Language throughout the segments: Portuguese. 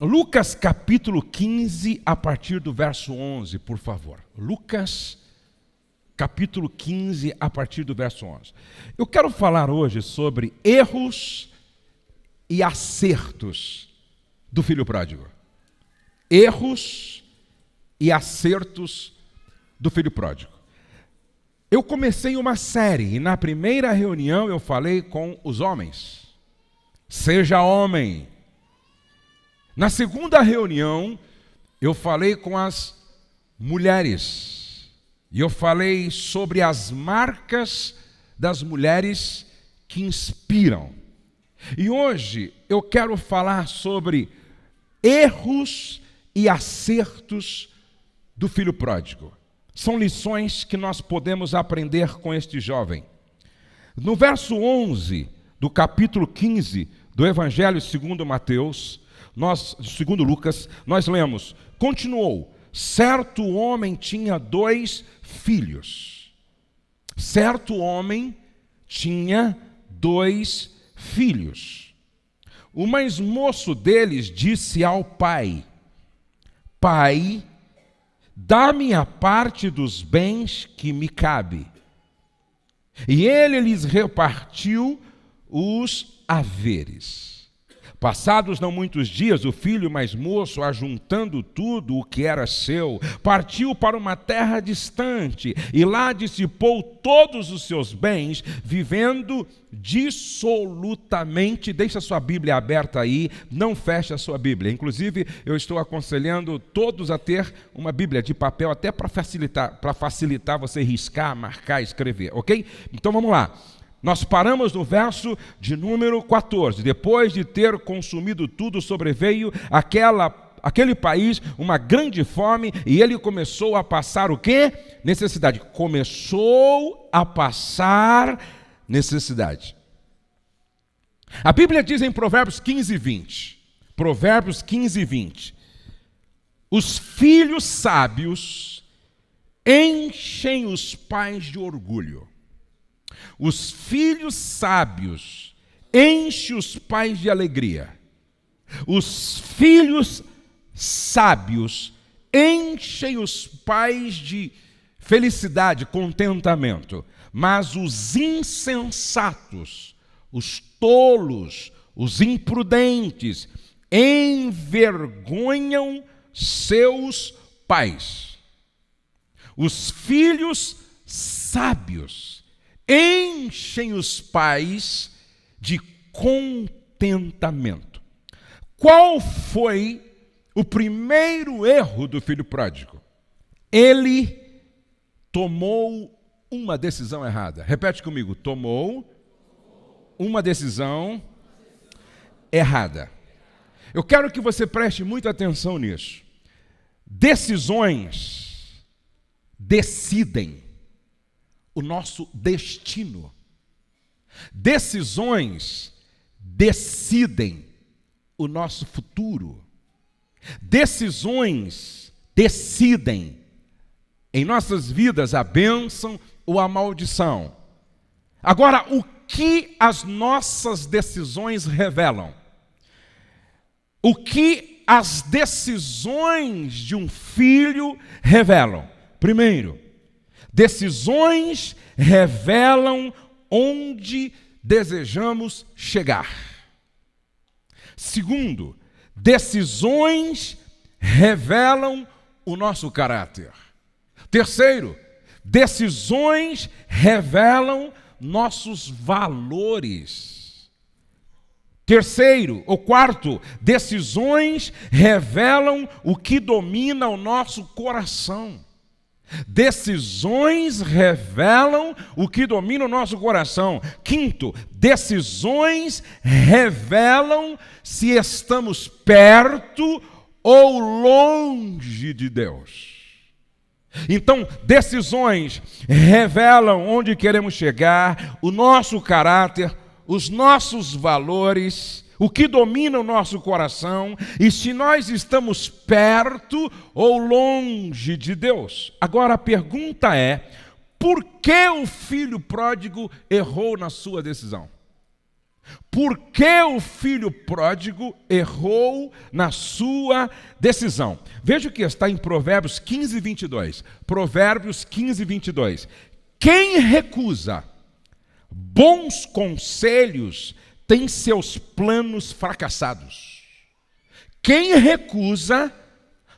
Lucas capítulo 15, a partir do verso 11, por favor. Lucas capítulo 15, a partir do verso 11. Eu quero falar hoje sobre erros e acertos do filho pródigo. Erros e acertos do filho pródigo. Eu comecei uma série e na primeira reunião eu falei com os homens. Seja homem. Na segunda reunião, eu falei com as mulheres. E eu falei sobre as marcas das mulheres que inspiram. E hoje eu quero falar sobre erros e acertos do filho pródigo. São lições que nós podemos aprender com este jovem. No verso 11 do capítulo 15 do Evangelho segundo Mateus, segundo Lucas, nós lemos: continuou, certo homem tinha 2 filhos. Certo homem tinha 2 filhos. O mais moço deles disse ao pai: Pai, dá-me a parte dos bens que me cabe. E ele lhes repartiu os haveres. Passados não muitos dias, o filho mais moço, ajuntando tudo o que era seu, partiu para uma terra distante e lá dissipou todos os seus bens, vivendo dissolutamente. Deixa a sua Bíblia aberta aí, não feche a sua Bíblia. Inclusive, eu estou aconselhando todos a ter uma Bíblia de papel, até para facilitar você riscar, marcar, escrever, ok? Então vamos lá. Nós paramos no verso de número 14. Depois de ter consumido tudo, sobreveio aquele país uma grande fome e ele começou a passar o quê? Necessidade. Começou a passar necessidade. A Bíblia diz em Provérbios 15, 20. Provérbios 15, 20. Os filhos sábios enchem os pais de orgulho. Os filhos sábios enchem os pais de alegria. Os filhos sábios enchem os pais de felicidade, contentamento. Mas os insensatos, os tolos, os imprudentes, envergonham seus pais. Os filhos sábios enchem os pais de contentamento. Qual foi o primeiro erro do filho pródigo? Ele tomou uma decisão errada. Repete comigo. Tomou uma decisão errada. Eu quero que você preste muita atenção nisso. Decisões decidem o nosso destino. Decisões decidem o nosso futuro. Decisões decidem em nossas vidas a bênção ou a maldição. Agora, o que as nossas decisões revelam? O que as decisões de um filho revelam? Primeiro, decisões revelam onde desejamos chegar. Segundo, decisões revelam o nosso caráter. Terceiro, decisões revelam nossos valores. Quarto, decisões revelam o que domina o nosso coração. Decisões revelam o que domina o nosso coração. Quinto, decisões revelam se estamos perto ou longe de Deus. Então, decisões revelam onde queremos chegar, o nosso caráter, os nossos valores, o que domina o nosso coração e se nós estamos perto ou longe de Deus. Agora a pergunta é: por que o filho pródigo errou na sua decisão? Por que o filho pródigo errou na sua decisão? Veja o que está em Provérbios 15, 22. Provérbios 15, 22. Quem recusa bons conselhos tem seus planos fracassados. Quem recusa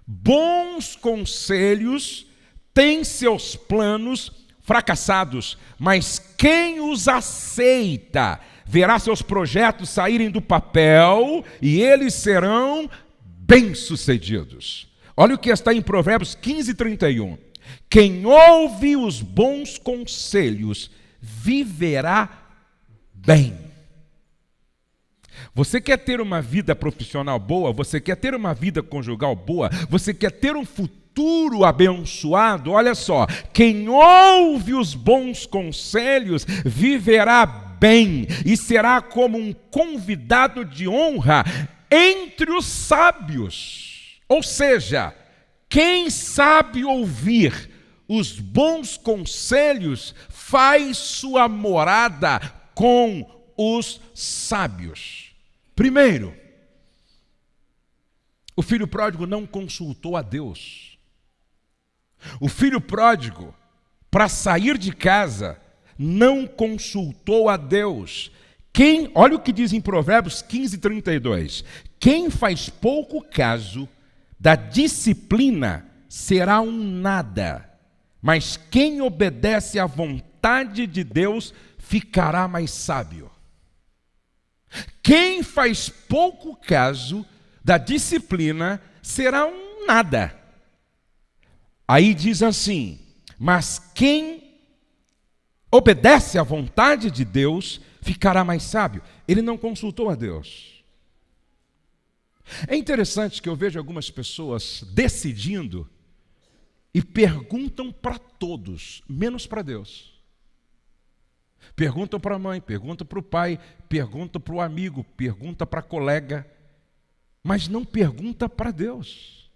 bons conselhos tem seus planos fracassados, mas quem os aceita verá seus projetos saírem do papel e eles serão bem-sucedidos. Olha o que está em Provérbios 15, 31. Quem ouve os bons conselhos viverá bem. Você quer ter uma vida profissional boa? Você quer ter uma vida conjugal boa? Você quer ter um futuro abençoado? Olha só, quem ouve os bons conselhos viverá bem e será como um convidado de honra entre os sábios. Ou seja, quem sabe ouvir os bons conselhos faz sua morada com os sábios. Primeiro, o filho pródigo não consultou a Deus. O filho pródigo, para sair de casa, não consultou a Deus. Olha o que diz em Provérbios 15, 32. Quem faz pouco caso da disciplina será um nada, mas quem obedece à vontade de Deus ficará mais sábio. Quem faz pouco caso da disciplina será um nada. Aí diz assim, mas quem obedece à vontade de Deus ficará mais sábio. Ele não consultou a Deus. É interessante que eu vejo algumas pessoas decidindo e perguntam para todos, menos para Deus. Perguntam para a mãe, perguntam para o pai, perguntam para o amigo, perguntam para a colega, mas não pergunta para Deus.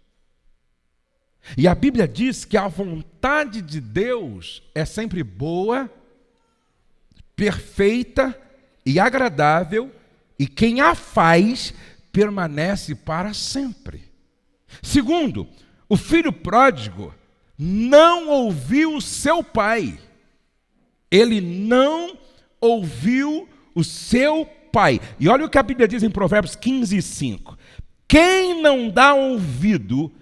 E a Bíblia diz que a vontade de Deus é sempre boa, perfeita e agradável, e quem a faz permanece para sempre. Segundo, o filho pródigo não ouviu seu pai. Ele não ouviu o seu pai. E olha o que a Bíblia diz em Provérbios 15, 5. Quem não dá ouvido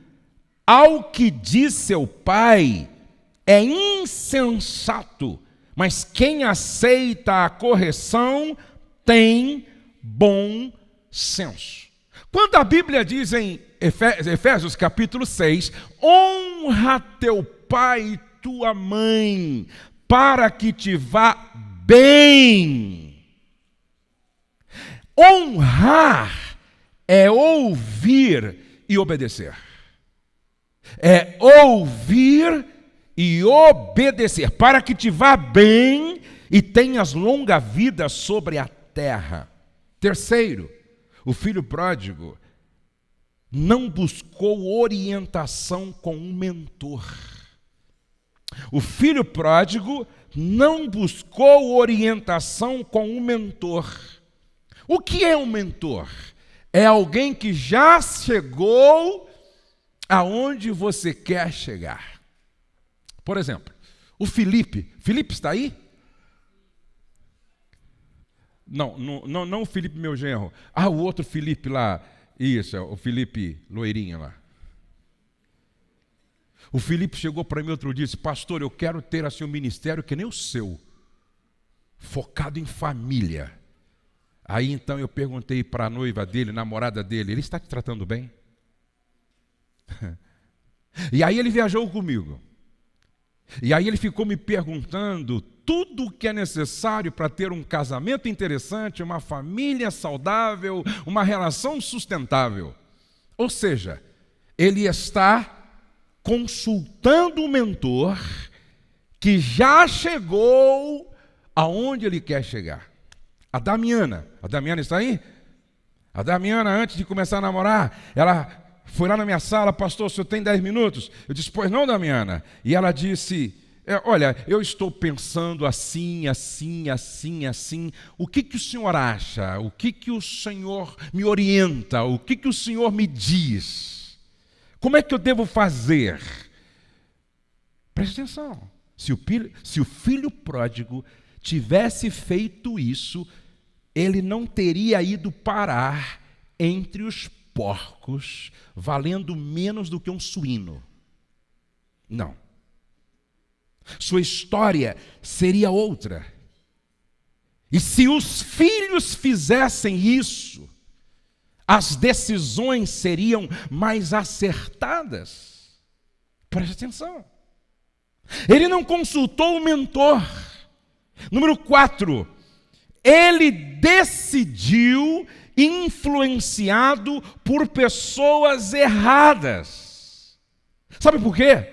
ao que diz seu pai é insensato, mas quem aceita a correção tem bom senso. Quando a Bíblia diz em Efésios capítulo 6, honra teu pai e tua mãe, para que te vá bem. Honrar é ouvir e obedecer. É ouvir e obedecer, para que te vá bem e tenhas longa vida sobre a terra. Terceiro, o filho pródigo não buscou orientação com um mentor. O filho pródigo não buscou orientação com um mentor. O que é um mentor? É alguém que já chegou aonde você quer chegar. Por exemplo, o Felipe. Felipe está aí? Não o Felipe, meu genro. Ah, o outro Felipe lá. Isso, é o Felipe loirinho lá. O Felipe chegou para mim outro dia e disse, pastor, eu quero ter assim um ministério que nem o seu, focado em família. Aí então eu perguntei para a noiva dele, namorada dele, ele está te tratando bem? E aí ele viajou comigo. E aí ele ficou me perguntando tudo o que é necessário para ter um casamento interessante, uma família saudável, uma relação sustentável. Ou seja, ele está consultando o mentor que já chegou aonde ele quer chegar. A Damiana está aí? A Damiana, antes de começar a namorar, ela foi lá na minha sala, pastor, o senhor tem 10 minutos? Eu disse, pois não, Damiana. E ela disse, Olha, eu estou pensando assim. O que o senhor acha? O que o senhor me orienta? O que o senhor me diz? Como é que eu devo fazer? Preste atenção. Se o filho pródigo tivesse feito isso, ele não teria ido parar entre os porcos, valendo menos do que um suíno. Não. Sua história seria outra. E se os filhos fizessem isso, as decisões seriam mais acertadas. Preste atenção. Ele não consultou o mentor. Número 4, ele decidiu influenciado por pessoas erradas. Sabe por quê?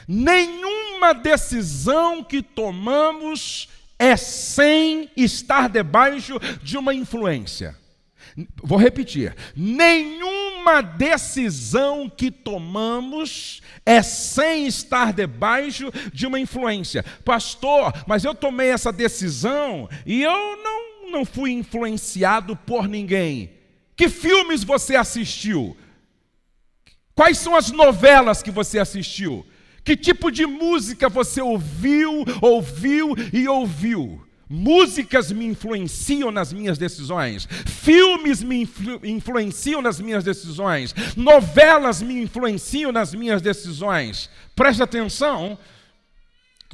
Nenhuma decisão que tomamos é sem estar debaixo de uma influência. Vou repetir. Nenhuma decisão que tomamos é sem estar debaixo de uma influência. Pastor, mas eu tomei essa decisão e eu não fui influenciado por ninguém. Que filmes você assistiu? Quais são as novelas que você assistiu? Que tipo de música você ouviu? Músicas me influenciam nas minhas decisões. Filmes me influenciam nas minhas decisões. Novelas me influenciam nas minhas decisões. Preste atenção.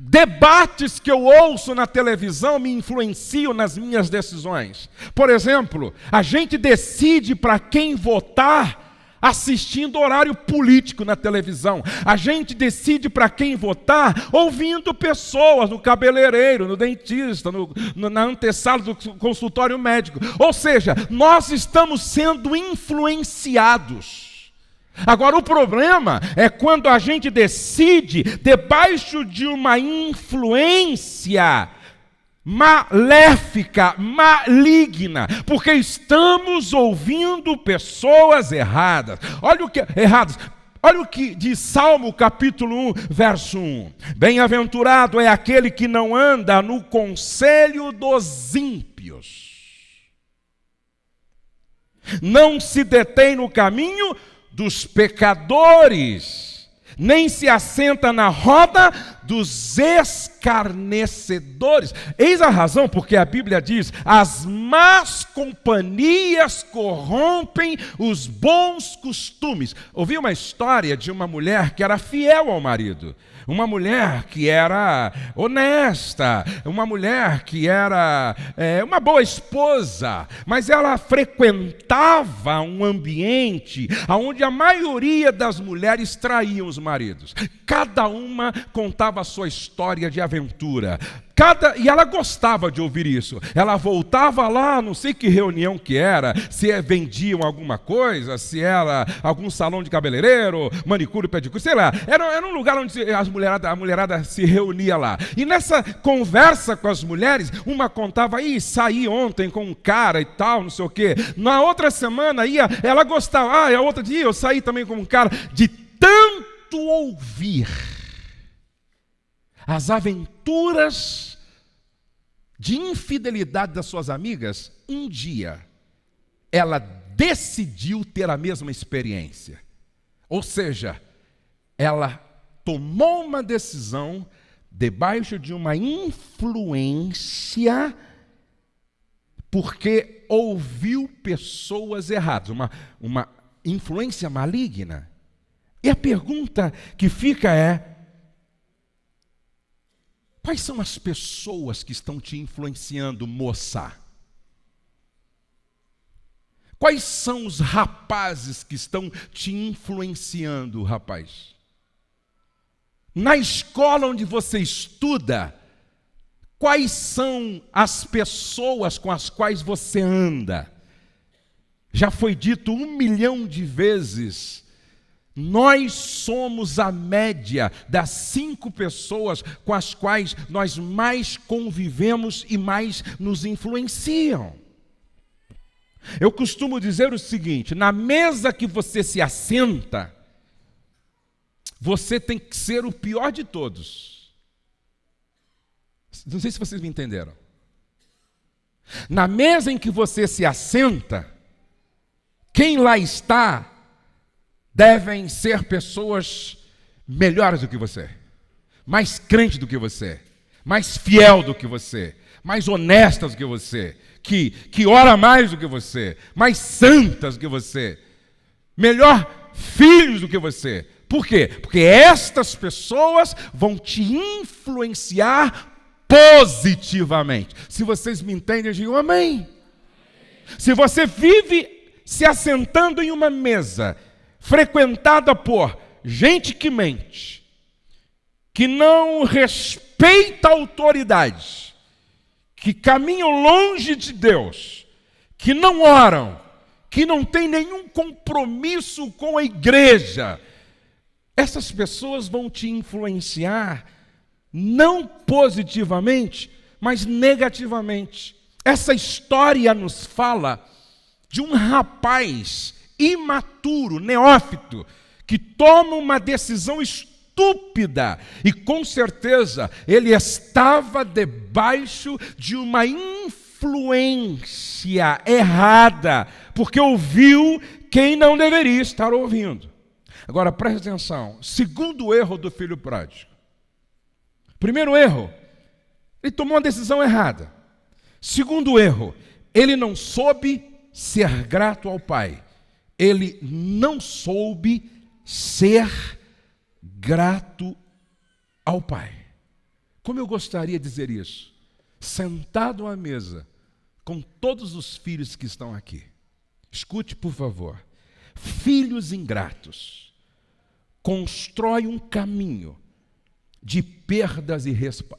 Debates que eu ouço na televisão me influenciam nas minhas decisões. Por exemplo, a gente decide para quem votar assistindo horário político na televisão. A gente decide para quem votar ouvindo pessoas no cabeleireiro, no dentista, na antessala do consultório médico. Ou seja, nós estamos sendo influenciados. Agora, o problema é quando a gente decide debaixo de uma influência maléfica, maligna, porque estamos ouvindo pessoas erradas. Olha o que diz Salmo capítulo 1, verso 1. Bem-aventurado é aquele que não anda no conselho dos ímpios, não se detém no caminho dos pecadores, nem se assenta na roda dos escarnecedores. Eis a razão porque a Bíblia diz: as más companhias corrompem os bons costumes. Ouvi uma história de uma mulher que era fiel ao marido, uma mulher que era honesta, uma mulher que era uma boa esposa, mas ela frequentava um ambiente onde a maioria das mulheres traíam os maridos. Cada uma contava a sua história de aventura. E ela gostava de ouvir isso. Ela voltava lá, não sei que reunião que era, se vendiam alguma coisa, se era algum salão de cabeleireiro, manicure, pedicure, sei lá. Era um lugar onde a mulherada se reunia lá. E nessa conversa com as mulheres, uma contava: saí ontem com um cara e tal, não sei o quê. Na outra semana ela gostava. A outra dia eu saí também com um cara. De tanto ouvir as aventuras de infidelidade das suas amigas, um dia ela decidiu ter a mesma experiência. Ou seja, ela tomou uma decisão debaixo de uma influência, porque ouviu pessoas erradas, uma influência maligna. E a pergunta que fica é: quais são as pessoas que estão te influenciando, moça? Quais são os rapazes que estão te influenciando, rapaz? Na escola onde você estuda, quais são as pessoas com as quais você anda? Já foi dito 1 milhão de vezes, nós somos a média das 5 pessoas com as quais nós mais convivemos e mais nos influenciam. Eu costumo dizer o seguinte: na mesa que você se assenta, você tem que ser o pior de todos. Não sei se vocês me entenderam. Na mesa em que você se assenta, quem lá está devem ser pessoas melhores do que você, mais crente do que você, mais fiel do que você, mais honestas do que você, que ora mais do que você, mais santas do que você, melhor filhos do que você. Por quê? Porque estas pessoas vão te influenciar positivamente. Se vocês me entendem, digam amém. Se você vive se assentando em uma mesa frequentada por gente que mente, que não respeita a autoridade, que caminham longe de Deus, que não oram, que não tem nenhum compromisso com a igreja, essas pessoas vão te influenciar não positivamente, mas negativamente. Essa história nos fala de um rapaz imaturo, neófito, que toma uma decisão estúpida e com certeza ele estava debaixo de uma influência errada, porque ouviu quem não deveria estar ouvindo. Agora preste atenção, segundo erro do filho pródigo. Primeiro erro, ele tomou uma decisão errada. Segundo erro, ele não soube ser grato ao pai. Ele não soube ser grato ao pai. Como eu gostaria de dizer isso? Sentado à mesa com todos os filhos que estão aqui. Escute, por favor. Filhos ingratos constroem um caminho de perdas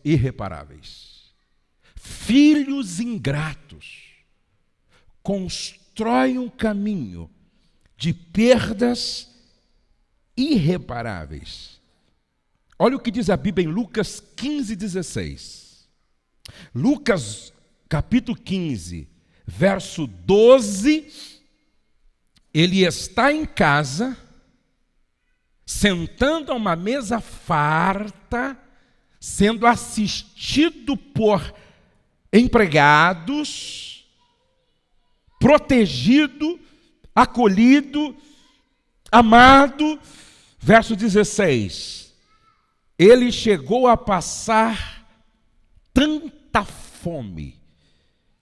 irreparáveis. Filhos ingratos constroem um caminho de perdas irreparáveis. Olha o que diz a Bíblia em Lucas 15:16. Lucas, capítulo 15, verso 12. Ele está em casa, sentando a uma mesa farta, sendo assistido por empregados, protegido, acolhido, amado. Verso 16. Ele chegou a passar tanta fome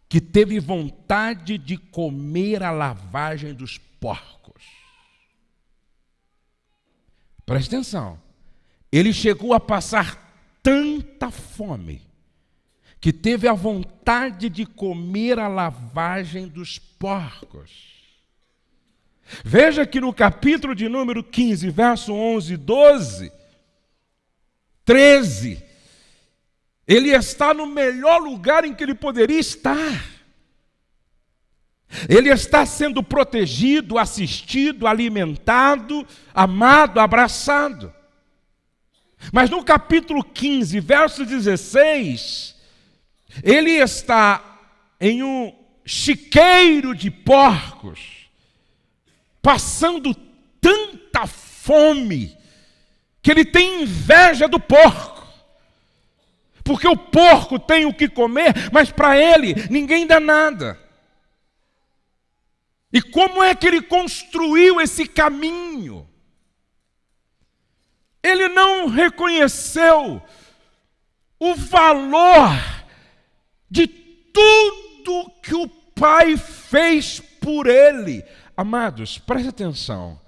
que teve vontade de comer a lavagem dos porcos. Preste atenção. Ele chegou a passar tanta fome que teve a vontade de comer a lavagem dos porcos. Veja que no capítulo de número 15, verso 11, 12, 13, ele está no melhor lugar em que ele poderia estar. Ele está sendo protegido, assistido, alimentado, amado, abraçado. Mas no capítulo 15, verso 16, ele está em um chiqueiro de porcos, passando tanta fome, que ele tem inveja do porco. Porque o porco tem o que comer, mas para ele ninguém dá nada. E como é que ele construiu esse caminho? Ele não reconheceu o valor de tudo que o Pai fez por ele. Amados, preste atenção.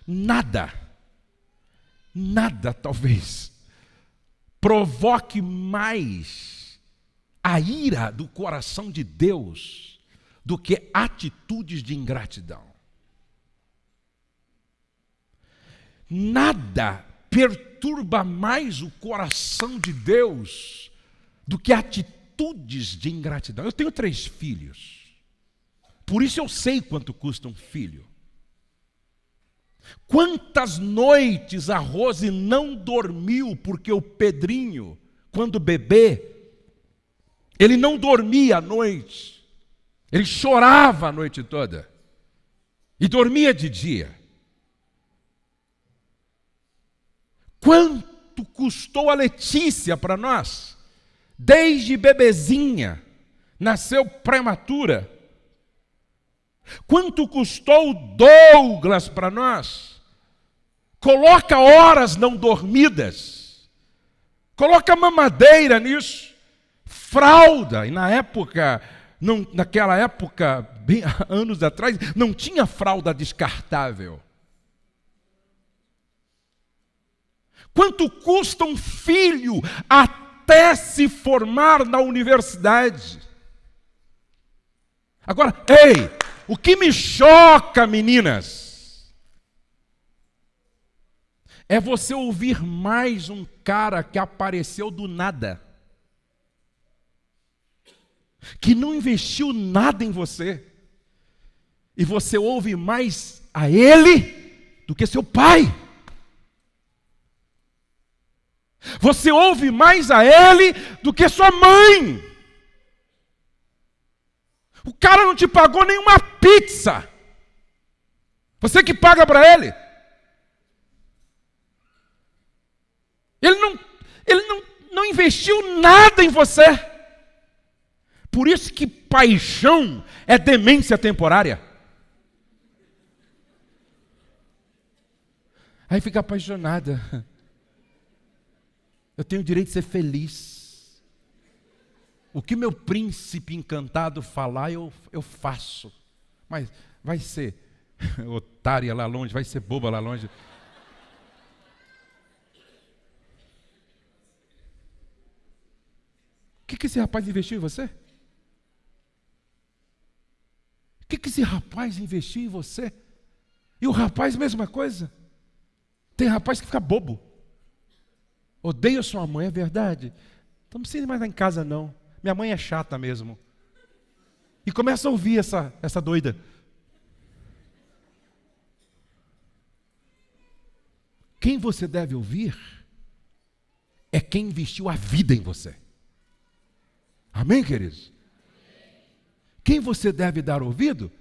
Nada talvez provoque mais a ira do coração de Deus do que atitudes de ingratidão. Nada perturba mais o coração de Deus do que atitudes de ingratidão. Eu tenho 3 filhos, por isso eu sei quanto custa um filho. Quantas noites a Rose não dormiu porque o Pedrinho, quando bebê, ele não dormia à noite. Ele chorava a noite toda e dormia de dia. Quanto custou a Letícia para nós? desde bebezinha, nasceu prematura. Quanto custou Douglas para nós? Coloca horas não dormidas, coloca mamadeira nisso, fralda, e naquela época, bem anos atrás, não tinha fralda descartável. Quanto custa um filho até se formar na universidade? Agora, ei, o que me choca, meninas, é você ouvir mais um cara que apareceu do nada, que não investiu nada em você, e você ouve mais a ele do que seu pai. Você ouve mais a ele do que sua mãe. O cara não te pagou nenhuma pizza. Você que paga para ele. Ele não investiu nada em você. Por isso que paixão é demência temporária. Aí fica apaixonada. Eu tenho o direito de ser feliz. O que meu príncipe encantado falar, eu faço. Mas vai ser otária lá longe, vai ser boba lá longe. O que esse rapaz investiu em você? O que esse rapaz investiu em você? E o rapaz, mesma coisa. Tem rapaz que fica bobo. Odeio sua mãe, é verdade? Então não precisa ir mais lá em casa, não. Minha mãe é chata mesmo. E começa a ouvir essa doida. Quem você deve ouvir é quem investiu a vida em você. Amém, queridos? Quem você deve dar ouvido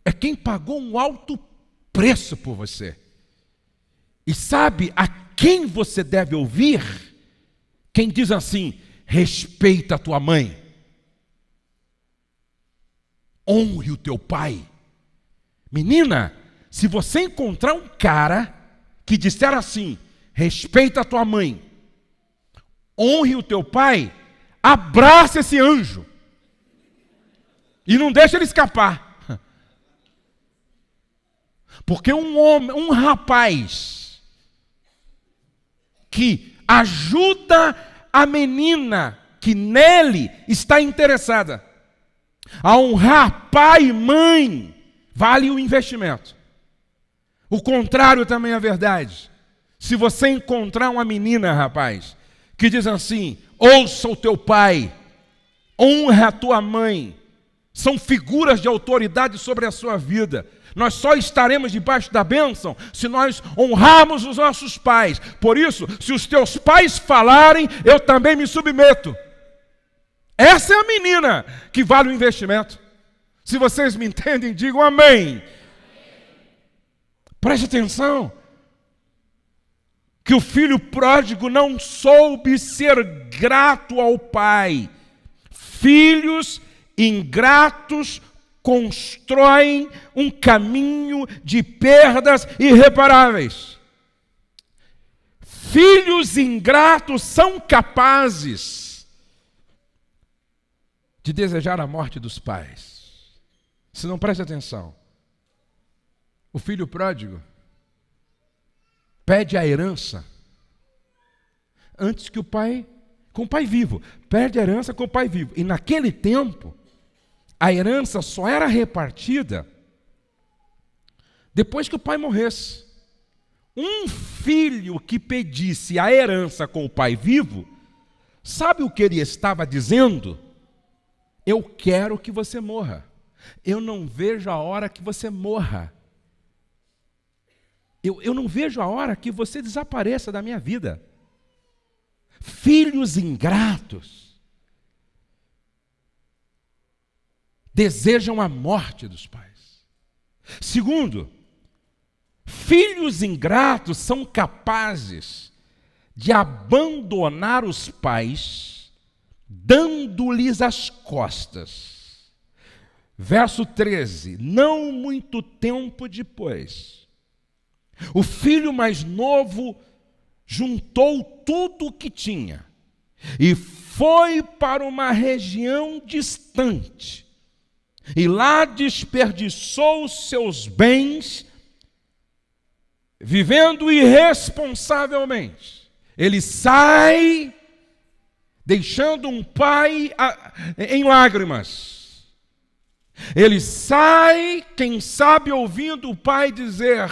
é quem pagou um alto preço por você. E sabe a quem você deve ouvir? Quem diz assim: respeita a tua mãe, honre o teu pai. Menina, se você encontrar um cara que disser assim: respeita a tua mãe, honre o teu pai, abraça esse anjo e não deixa ele escapar. Porque um rapaz que ajuda a menina que nele está interessada a honrar pai e mãe, vale o investimento. O contrário também é verdade. Se você encontrar uma menina, rapaz, que diz assim: ouça o teu pai, honra a tua mãe, são figuras de autoridade sobre a sua vida. Nós só estaremos debaixo da bênção se nós honrarmos os nossos pais. Por isso, se os teus pais falarem, eu também me submeto. Essa é a menina que vale o investimento. Se vocês me entendem, digam amém. Preste atenção. Que o filho pródigo não soube ser grato ao pai. Filhos ingratos constroem um caminho de perdas irreparáveis. Filhos ingratos são capazes de desejar a morte dos pais. Se não preste atenção, o filho pródigo pede a herança antes que o pai, com o pai vivo, pede a herança com o pai vivo. E naquele tempo, a herança só era repartida depois que o pai morresse. Um filho que pedisse a herança com o pai vivo, sabe o que ele estava dizendo? Eu quero que você morra. Eu não vejo a hora que você morra. Eu não vejo a hora que você desapareça da minha vida. Filhos ingratos desejam a morte dos pais. Segundo, filhos ingratos são capazes de abandonar os pais dando-lhes as costas. Verso 13: não muito tempo depois, o filho mais novo juntou tudo o que tinha e foi para uma região distante, e lá desperdiçou os seus bens, vivendo irresponsavelmente. Ele sai, deixando um pai em lágrimas. Ele sai, quem sabe, ouvindo o pai dizer: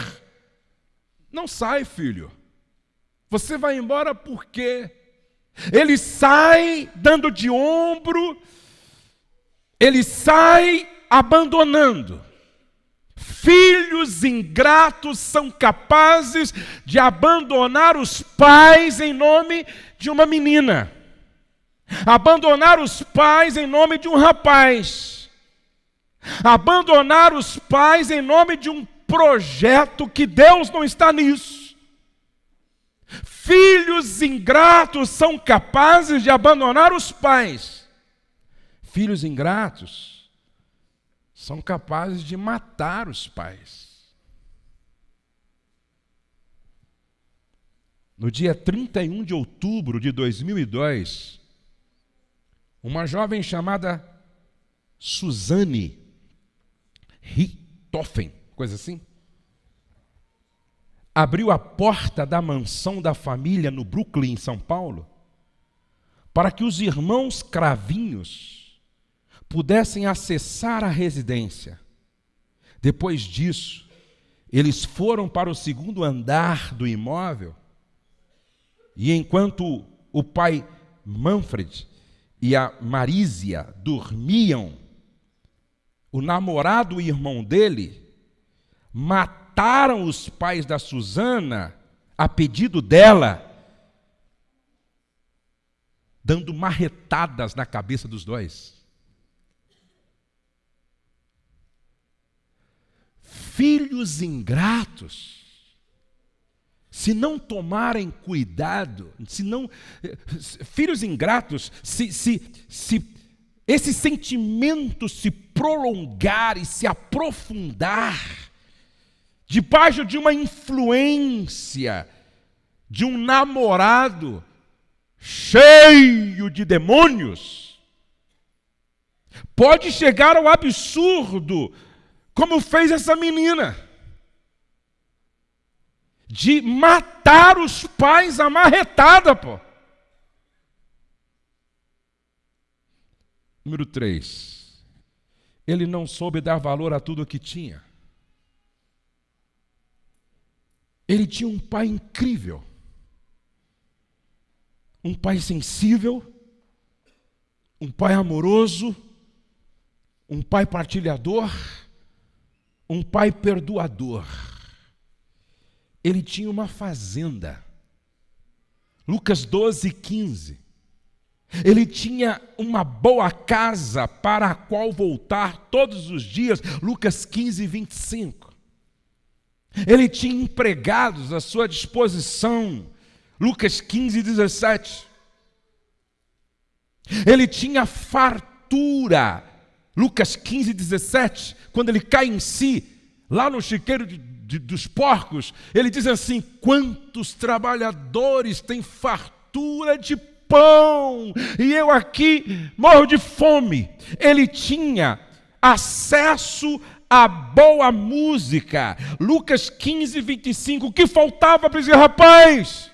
não sai, filho. Você vai embora por quê? Ele sai dando de ombro, ele sai abandonando. Filhos ingratos são capazes de abandonar os pais em nome de uma menina, abandonar os pais em nome de um rapaz, abandonar os pais em nome de um projeto que Deus não está nisso. Filhos ingratos são capazes de abandonar os pais. Filhos ingratos são capazes de matar os pais. No dia 31 de outubro de 2002, uma jovem chamada Suzane Richthofen, coisa assim, abriu a porta da mansão da família no Brooklyn, em São Paulo, para que os irmãos Cravinhos pudessem acessar a residência. Depois disso, eles foram para o segundo andar do imóvel, e enquanto o pai Manfred e a Marísia dormiam, o namorado e irmão dele mataram os pais da Suzana a pedido dela, dando marretadas na cabeça dos dois. Filhos ingratos, se não tomarem cuidado, filhos ingratos, se esse sentimento se prolongar e se aprofundar, debaixo de uma influência de um namorado cheio de demônios, pode chegar ao absurdo, como fez essa menina, de matar os pais à marretada, pô. Número 3. Ele não soube dar valor a tudo o que tinha. Ele tinha um pai incrível, um pai sensível, um pai amoroso, um pai partilhador, um pai perdoador. Ele tinha uma fazenda. Lucas 12:15. Ele tinha uma boa casa para a qual voltar todos os dias. Lucas 15:25. Ele tinha empregados à sua disposição. Lucas 15:17. Ele tinha fartura. Lucas 15:17. Quando ele cai em si, lá no chiqueiro dos porcos, ele diz assim: quantos trabalhadores têm fartura de pão, e eu aqui morro de fome. Ele tinha acesso a boa música. Lucas 15:25. O que faltava para esse rapaz?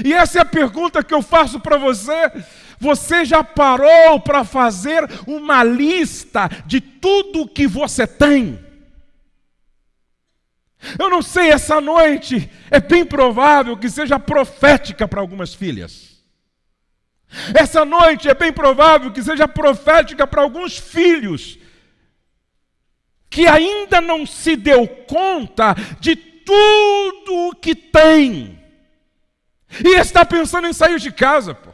E essa é a pergunta que eu faço para você. Você já parou para fazer uma lista de tudo que você tem? Eu não sei, essa noite é bem provável que seja profética para algumas filhas. Essa noite é bem provável que seja profética para alguns filhos que ainda não se deu conta de tudo o que tem e está pensando em sair de casa, pô.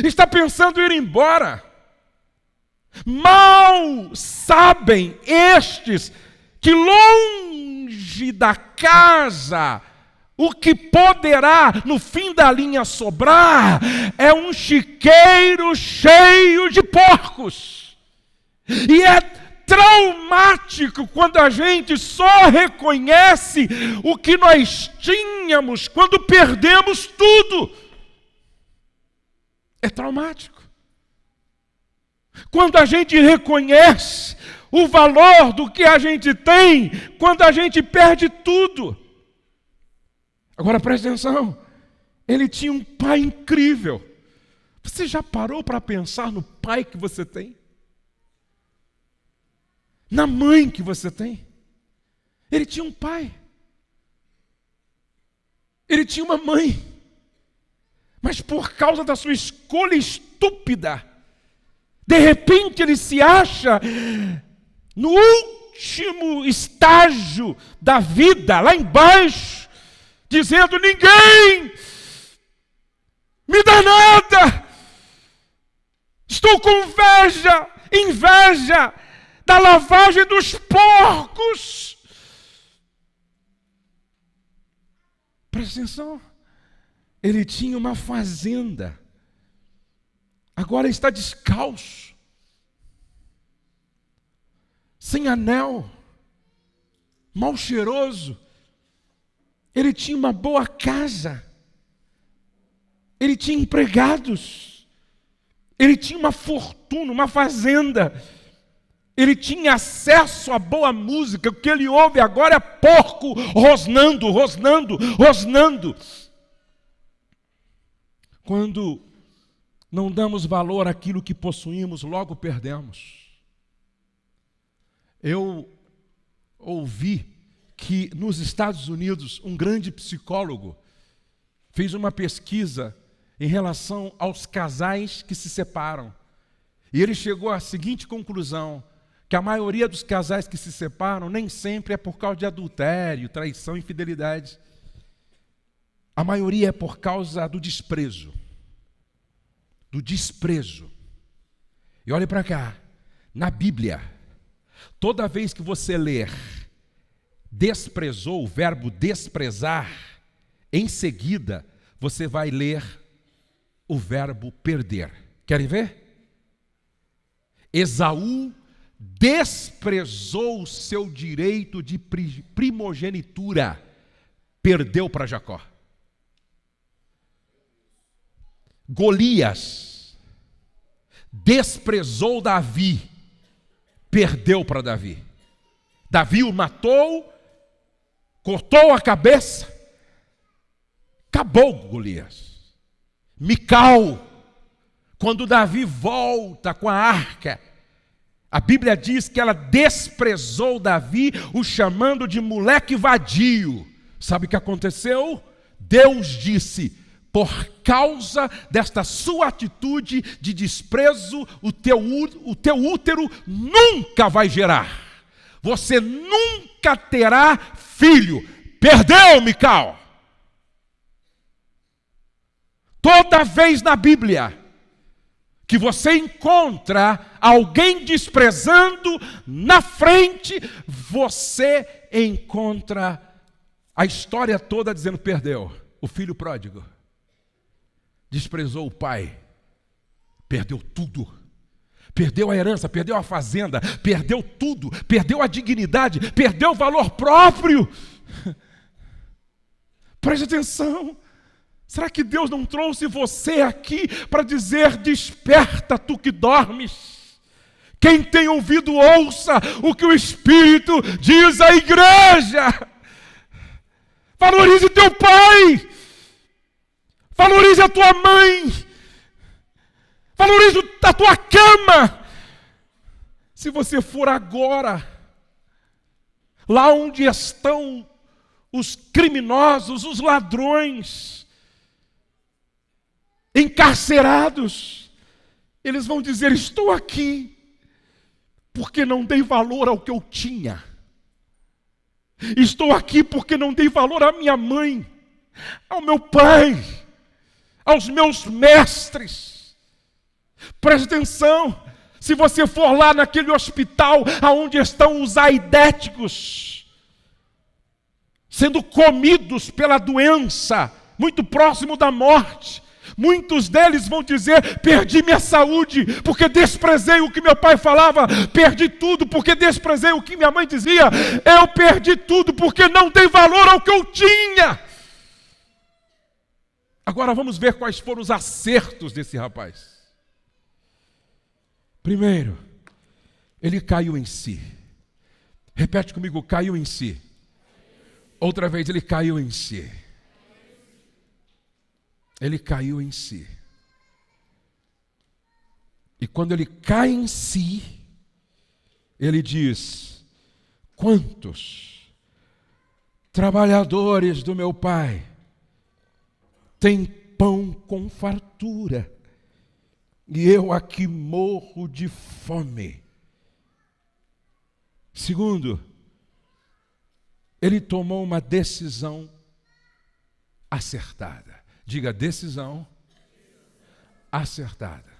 Está pensando em ir embora. Mal sabem estes que longe da casa O que poderá, no fim da linha, sobrar é um chiqueiro cheio de porcos. E é traumático quando a gente só reconhece o que nós tínhamos quando perdemos tudo. É traumático. Quando a gente reconhece o valor do que a gente tem, quando a gente perde tudo. Agora presta atenção, ele tinha um pai incrível. Você já parou para pensar no pai que você tem? Na mãe que você tem? Ele tinha um pai. Ele tinha uma mãe. Mas por causa da sua escolha estúpida, de repente ele se acha no último estágio da vida, lá embaixo, dizendo: ninguém me dá nada, estou com inveja da lavagem dos porcos. Presta atenção, ele tinha uma fazenda, agora está descalço, sem anel, mal cheiroso. Ele tinha uma boa casa, ele tinha empregados, ele tinha uma fortuna, uma fazenda, ele tinha acesso a boa música. O que ele ouve agora é porco rosnando, rosnando, rosnando. Quando não damos valor àquilo que possuímos, logo perdemos. Eu ouvi que nos Estados Unidos um grande psicólogo fez uma pesquisa em relação aos casais que se separam. E ele chegou à seguinte conclusão: que a maioria dos casais que se separam nem sempre é por causa de adultério, traição, infidelidade. A maioria é por causa do desprezo. Do desprezo. E olhe para cá, na Bíblia, toda vez que você ler desprezou, o verbo desprezar, em seguida você vai ler o verbo perder. Querem ver? Esaú desprezou o seu direito de primogenitura, perdeu para Jacó. Golias desprezou Davi, perdeu para Davi. Davi o matou, cortou a cabeça, acabou Golias. Mical, quando Davi volta com a arca, a Bíblia diz que ela desprezou Davi, o chamando de moleque vadio. Sabe o que aconteceu? Deus disse: por causa desta sua atitude de desprezo, o teu útero nunca vai gerar. Você nunca terá filho. Perdeu, Mical. Toda vez na Bíblia que você encontra alguém desprezando na frente, você encontra a história toda dizendo: perdeu. O filho pródigo desprezou o pai, perdeu tudo, perdeu a herança, perdeu a fazenda, perdeu tudo, perdeu a dignidade, perdeu o valor próprio. Preste atenção. Será que Deus não trouxe você aqui para dizer: desperta, tu que dormes? Quem tem ouvido, ouça o que o Espírito diz à igreja. Valorize teu pai, valorize a tua mãe, valorize a tua cama. Se você for agora, lá onde estão os criminosos, os ladrões, encarcerados, eles vão dizer: estou aqui porque não dei valor ao que eu tinha. Estou aqui porque não dei valor à minha mãe, ao meu pai, aos meus mestres. Preste atenção, se você for lá naquele hospital onde estão os aidéticos, sendo comidos pela doença, muito próximo da morte. Muitos deles vão dizer: perdi minha saúde, porque desprezei o que meu pai falava. Perdi tudo, porque desprezei o que minha mãe dizia. Eu perdi tudo, porque não dei valor ao que eu tinha. Agora vamos ver quais foram os acertos desse rapaz. Primeiro, ele caiu em si. Repete comigo: caiu em si. Outra vez, ele caiu em si. Ele caiu em si. E quando ele cai em si, ele diz: quantos trabalhadores do meu pai têm pão com fartura, e eu aqui morro de fome. Segundo, ele tomou uma decisão acertada. Diga: decisão acertada.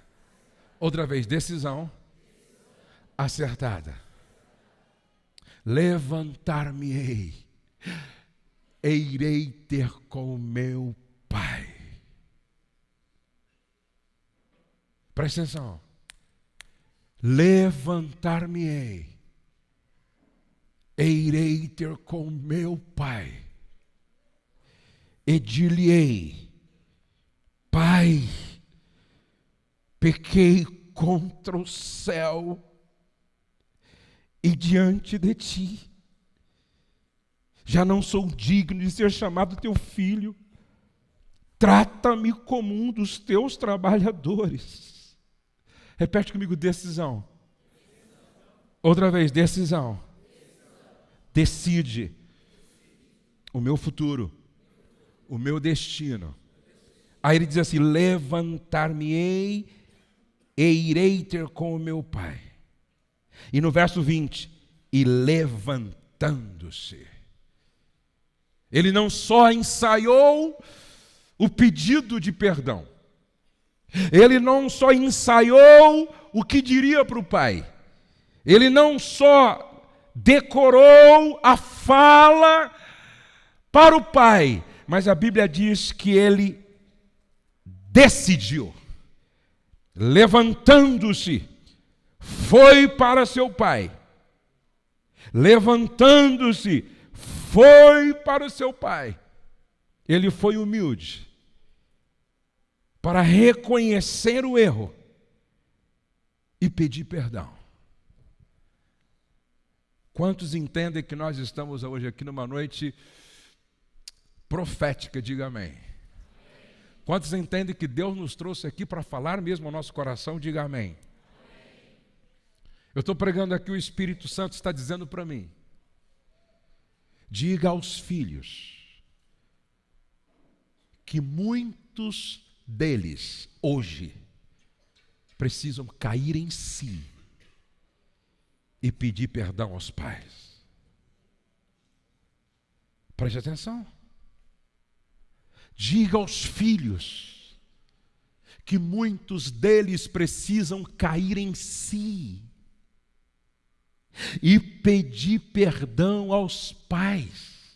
Outra vez: decisão acertada. Levantar-me-ei, e irei ter com meu pai. Presta atenção. Levantar-me-ei, e irei ter com meu pai, e dir-lhe-ei: Pai, pequei contra o céu e diante de ti. Já não sou digno de ser chamado teu filho. Trata-me como um dos teus trabalhadores. Repete comigo: decisão. Outra vez: decisão. Decide o meu futuro, o meu destino. Aí ele diz assim: levantar-me-ei e irei ter com o meu pai. E no verso 20, e levantando-se. Ele não só ensaiou o pedido de perdão, ele não só ensaiou o que diria para o pai, ele não só decorou a fala para o pai, mas a Bíblia diz que ele decidiu, levantando-se, foi para seu pai. Levantando-se, foi para o seu pai. Ele foi humilde para reconhecer o erro e pedir perdão. Quantos entendem que nós estamos hoje aqui numa noite profética? Diga amém. Quantos entendem que Deus nos trouxe aqui para falar mesmo ao nosso coração? Diga amém. Eu estou pregando aqui, o Espírito Santo está dizendo para mim: diga aos filhos que muitos deles hoje precisam cair em si e pedir perdão aos pais. Preste atenção. Diga aos filhos que muitos deles precisam cair em si e pedir perdão aos pais,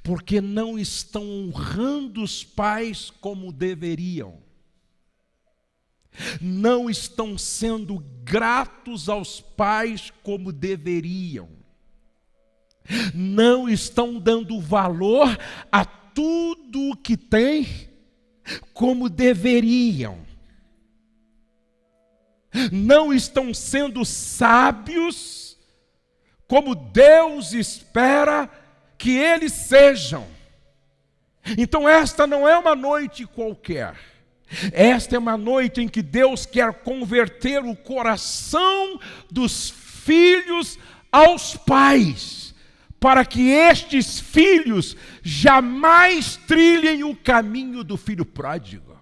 porque não estão honrando os pais como deveriam, não estão sendo gratos aos pais como deveriam, não estão dando valor a tudo o que tem como deveriam, não estão sendo sábios como Deus espera que eles sejam. Então esta não é uma noite qualquer, esta é uma noite em que Deus quer converter o coração dos filhos aos pais, para que estes filhos jamais trilhem o caminho do filho pródigo,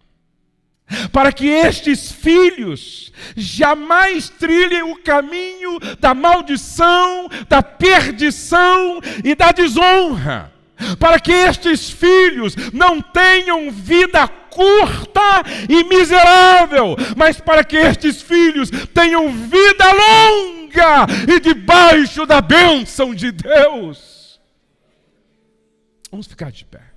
para que estes filhos jamais trilhem o caminho da maldição, da perdição e da desonra, para que estes filhos não tenham vida curta e miserável, mas para que estes filhos tenham vida longa e debaixo da bênção de Deus. Vamos ficar de pé.